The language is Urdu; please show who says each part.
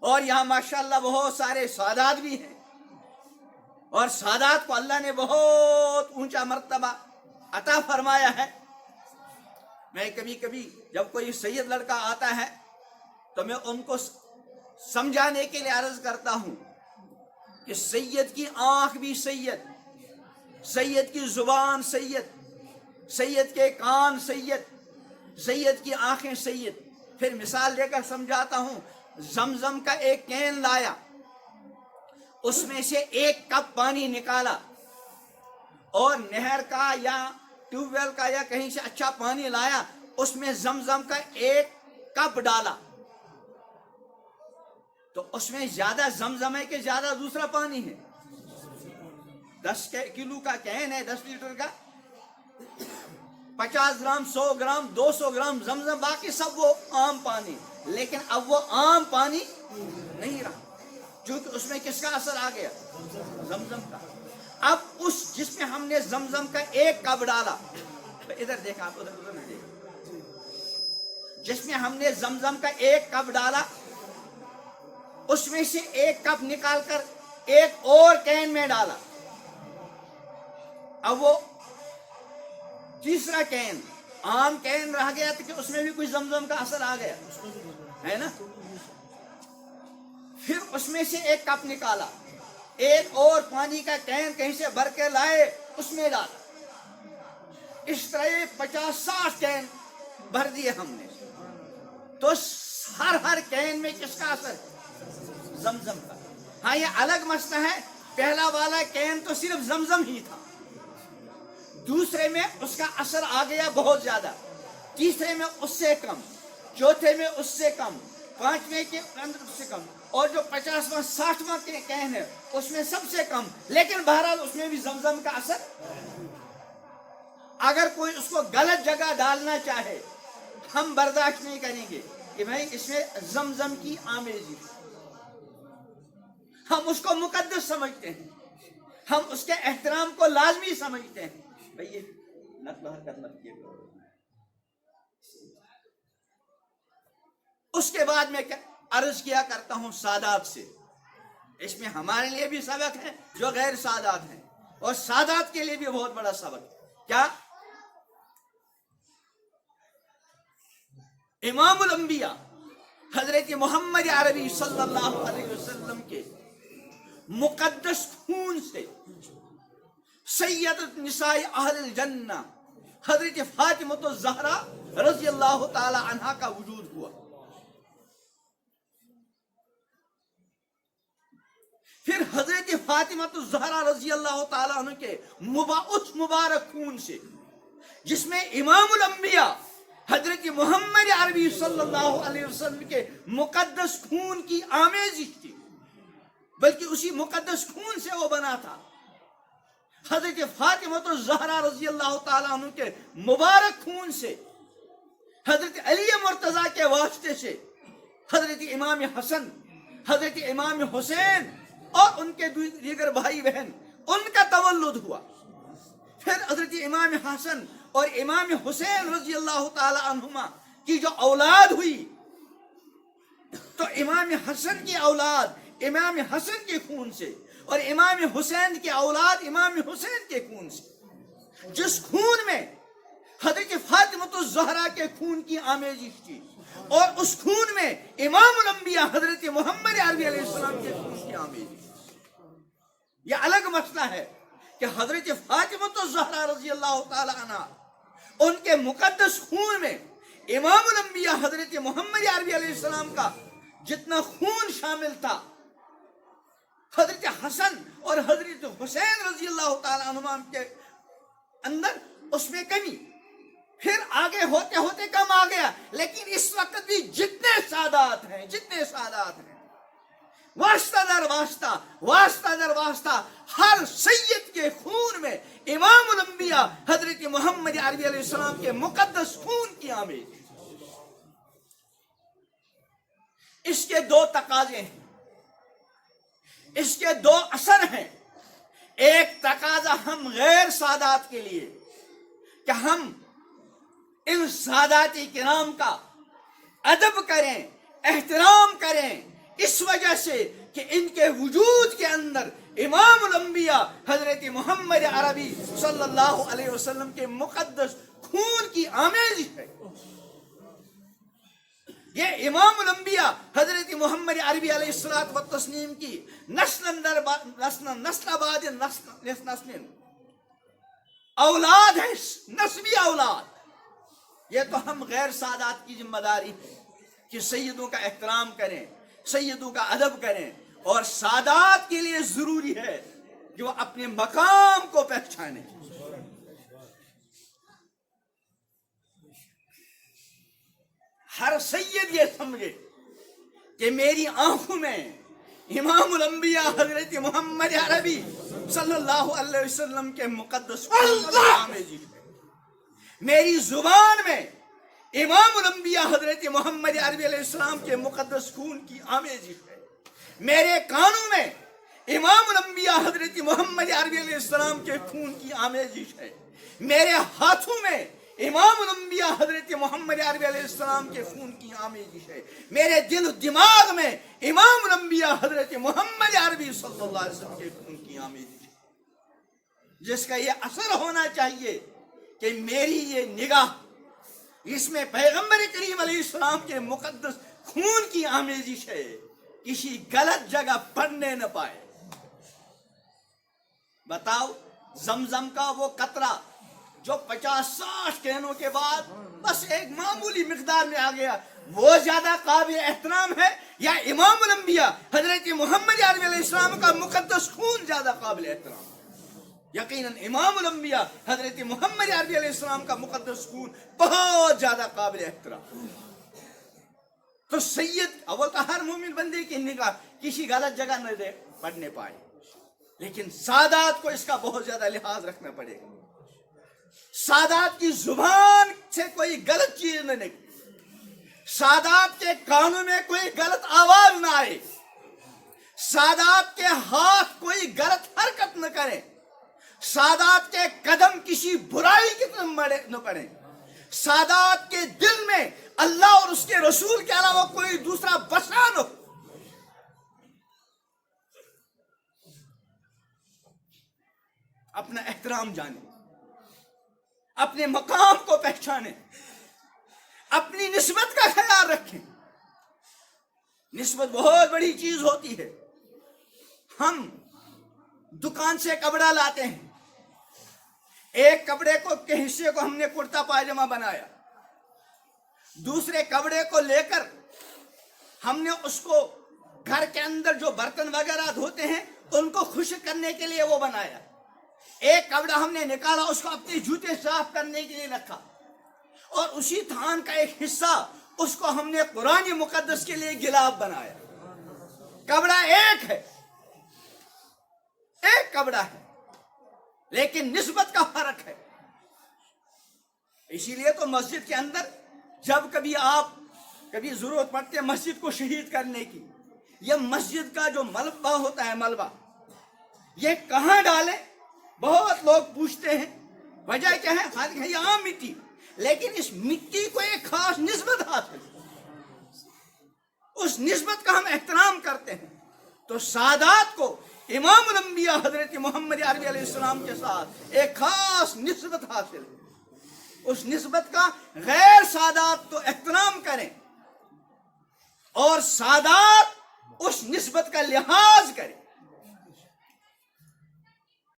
Speaker 1: اور یہاں ماشاءاللہ بہت سارے سادات بھی ہیں، اور سادات کو اللہ نے بہت اونچا مرتبہ عطا فرمایا ہے۔ میں کبھی کبھی جب کوئی سید لڑکا آتا ہے تو میں ان کو سمجھانے کے لیے عرض کرتا ہوں کہ سید کی آنکھ بھی سید، سید کی زبان سید، سید کے کان سید، سید کی آنکھیں سید۔ پھر مثال دے کر سمجھاتا ہوں، زمزم کا ایک کین لایا، اس میں سے 1 کپ پانی نکالا، اور نہر کا یا ٹیوب ویل کا یا کہیں سے اچھا پانی لایا، اس میں زمزم کا 1 کپ ڈالا، تو اس میں زیادہ زمزم ہے کہ زیادہ دوسرا پانی ہے؟ 10 کلو کا کین ہے، 10 لیٹر کا، 50 گرام 100 گرام 200 گرام زمزم، باقی سب وہ عام پانی۔ لیکن اب وہ عام پانی نہیں رہا، کیونکہ اس میں کس کا اثر آ گیا؟ زمزم کا۔ اب اس جس میں ہم نے زمزم کا 1 کپ ڈالا، ادھر دیکھا آپ، ادھر نہیں دیکھا، جس میں ہم نے زمزم کا 1 کپ ڈالا، اس میں سے 1 کپ نکال کر ایک اور کین میں ڈالا، اب وہ تیسرا کین عام کین رہ گیا تو کہ اس میں بھی کچھ زمزم کا اثر آ گیا ہے نا۔ پھر اس میں سے 1 کپ نکالا، ایک اور پانی کا کین کہیں سے بھر کے لائے، اس میں ڈالا، اس طرح 50-60 کین بھر دیے ہم نے، تو ہر کین میں کس کا اثر؟ زمزم کا۔ ہاں یہ الگ مسئلہ ہے، پہلا والا کین تو صرف زمزم ہی تھا، دوسرے میں اس کا اثر آ گیا بہت زیادہ، تیسرے میں اس سے کم، چوتھے میں اس سے کم، پانچویں کے اندر اس سے کم، اور جو 50واں 60واں کین ہے اس میں سب سے کم، لیکن بہرحال اس میں بھی زمزم کا اثر۔ اگر کوئی اس کو غلط جگہ ڈالنا چاہے، ہم برداشت نہیں کریں گے کہ بھائی اس میں زمزم کی آمیزی، ہم اس کو مقدس سمجھتے ہیں، ہم اس کے احترام کو لازمی سمجھتے ہیں، بھائی یہ نقل و حرکت مت کیے۔ اس کے بعد میں عرض کیا کرتا ہوں سادات سے، اس میں ہمارے لیے بھی سبق ہے جو غیر سادات ہیں، اور سادات کے لیے بھی بہت بڑا سبق ہے۔ کیا؟ امام الانبیاء حضرت محمد عربی صلی اللہ علیہ وسلم کے مقدس خون سے سیدۃ نساء اہل الجنہ حضرت فاطمۃ الزہرا رضی اللہ تعالی عنہا کا وجود ہوا۔ پھر حضرت فاطمۃ الزہرا رضی اللہ تعالی عنہ کے اس مبارک خون سے، جس میں امام الانبیاء حضرت محمد عربی صلی اللہ علیہ وسلم کے مقدس خون کی آمیزش تھی، بلکہ اسی مقدس خون سے وہ بنا تھا، حضرت فاطمۃ الزہرا رضی اللہ تعالیٰ عنہ کے مبارک خون سے، حضرت علی مرتضیٰ کے واسطے سے حضرت امام حسن، حضرت امام حسین اور ان کے دیگر بھائی بہن، ان کا تولد ہوا۔ پھر حضرت امام حسن اور امام حسین رضی اللہ تعالی عنہما کی جو اولاد ہوئی، تو امام حسن کی اولاد امام حسن کے خون سے، اور امام حسین کی اولاد امام حسین کے خون سے، جس خون میں حضرت فاطمۃ الزہرا کے خون کی آمیزش تھی، اور اس خون میں امام الانبیاء حضرت محمد عربی علیہ السلام کے خون کی آمیزش۔ یہ الگ مسئلہ ہے کہ حضرت فاطمۃ الزہرا رضی اللہ تعالی عنہ، ان کے مقدس خون میں امام الانبیاء حضرت محمد عربی علیہ السلام کا جتنا خون شامل تھا، حضرت حسن اور حضرت حسین رضی اللہ تعالی عنہما کے اندر اس میں کمی، پھر آگے ہوتے ہوتے کم آ گیا، لیکن اس وقت بھی جتنے سادات ہیں واسطہ در واسطہ، واسطہ در واسطہ، ہر سید کے خون میں امام الانبیاء حضرت محمد عربی علیہ السلام کے مقدس خون کی آمیز۔ اس کے 2 تقاضے ہیں، اس کے 2 اثر ہیں۔ ایک تقاضا ہم غیر سادات کے لیے کہ ہم ان سادات کرام کا ادب کریں، احترام کریں، اس وجہ سے کہ ان کے وجود کے اندر امام الانبیاء حضرت محمد عربی صلی اللہ علیہ وسلم کے مقدس خون کی آمیزش ہے. یہ امام الانبیاء حضرت محمد عربی علیہ الصلوۃ والتسلیم کی نسل بعد نسل اولاد ہے، نسبی اولاد. یہ تو ہم غیر سادات کی ذمہ داری ہے کہ سیدوں کا احترام کریں، سیدوں کا ادب کریں، اور سادات کے لیے ضروری ہے کہ وہ اپنے مقام کو پہچانیں. ہر سید یہ سمجھے کہ میری آنکھوں میں امام الانبیاء حضرت محمد عربی صلی اللہ علیہ وسلم کے مقدس خون کی آمیزش ہے. میری زبان میں امام الانبیاء حضرت محمد عربی علیہ السلام کے مقدس خون کی آمیزش ہے. میرے کانوں میں امام الانبیاء حضرت محمد عربی علیہ السلام کے خون کی آمیزش ہے. میرے ہاتھوں میں امام الانبیاء حضرت محمد عربی علیہ السلام کے خون کی آمیزش ہے. میرے دل و دماغ میں امام الانبیاء حضرت محمد عربی صلی اللہ علیہ وسلم کے خون کی آمیزش ہے، جس کا یہ اثر ہونا چاہیے کہ میری یہ نگاہ اس میں پیغمبر کریم علیہ السلام کے مقدس خون کی آمیزش ہے، کسی غلط جگہ پڑنے نہ پائے. بتاؤ، زمزم کا وہ قطرہ جو 50-60 کہنوں کے بعد بس ایک معمولی مقدار میں آ گیا، وہ زیادہ قابل احترام ہے یا امام الانبیاء حضرت محمد عربی علیہ السلام کا مقدس خون زیادہ قابل احترام؟ یقیناً امام الانبیاء حضرت محمد عربی علیہ السلام کا مقدس خون بہت زیادہ قابل احترام. تو سید اول تو ہر مومن بندے کی نگاہ کسی غلط جگہ نہ پڑنے پائے، لیکن سادات کو اس کا بہت زیادہ لحاظ رکھنا پڑے گا. سادات کی زبان سے کوئی غلط چیز نہ نکلے، سادات کے کانوں میں کوئی غلط آواز نہ آئے، سادات کے ہاتھ کوئی غلط حرکت نہ کرے، سادات کے قدم کسی برائی کی طرف نہ پڑے، سادات کے دل میں اللہ اور اس کے رسول کے علاوہ کوئی دوسرا بسا نہ ہو. اپنا احترام جانیں، اپنے مقام کو پہچانیں، اپنی نسبت کا خیال رکھیں. نسبت بہت بڑی چیز ہوتی ہے. ہم دکان سے کپڑا لاتے ہیں، ایک کپڑے کے حصے کو ہم نے کرتا پاجامہ بنایا، دوسرے کپڑے کو لے کر ہم نے اس کو گھر کے اندر جو برتن وغیرہ دھوتے ہیں ان کو خشک کرنے کے لیے وہ بنایا. ایک کپڑا ہم نے نکالا، اس کو اپنے جوتے صاف کرنے کے لیے رکھا، اور اسی تھان کا ایک حصہ اس کو ہم نے قرآن مقدس کے لیے گلاب بنایا. کپڑا ایک ہے، ایک کپڑا ہے، لیکن نسبت کا فرق ہے. اسی لیے تو مسجد کے اندر جب کبھی ضرورت پڑتی ہے مسجد کو شہید کرنے کی، یہ مسجد کا جو ملبہ ہوتا ہے، ملبہ یہ کہاں ڈالے؟ بہت لوگ پوچھتے ہیں وجہ کیا ہے؟ حالانکہ یہ عام مٹی، لیکن اس مٹی کو ایک خاص نسبت حاصل ہے، اس نسبت کا ہم احترام کرتے ہیں. تو سادات کو امام الانبیاء حضرت محمد عربی علیہ السلام کے ساتھ ایک خاص نسبت حاصل ہے. اس نسبت کا غیر سادات تو احترام کریں، اور سادات اس نسبت کا لحاظ کریں.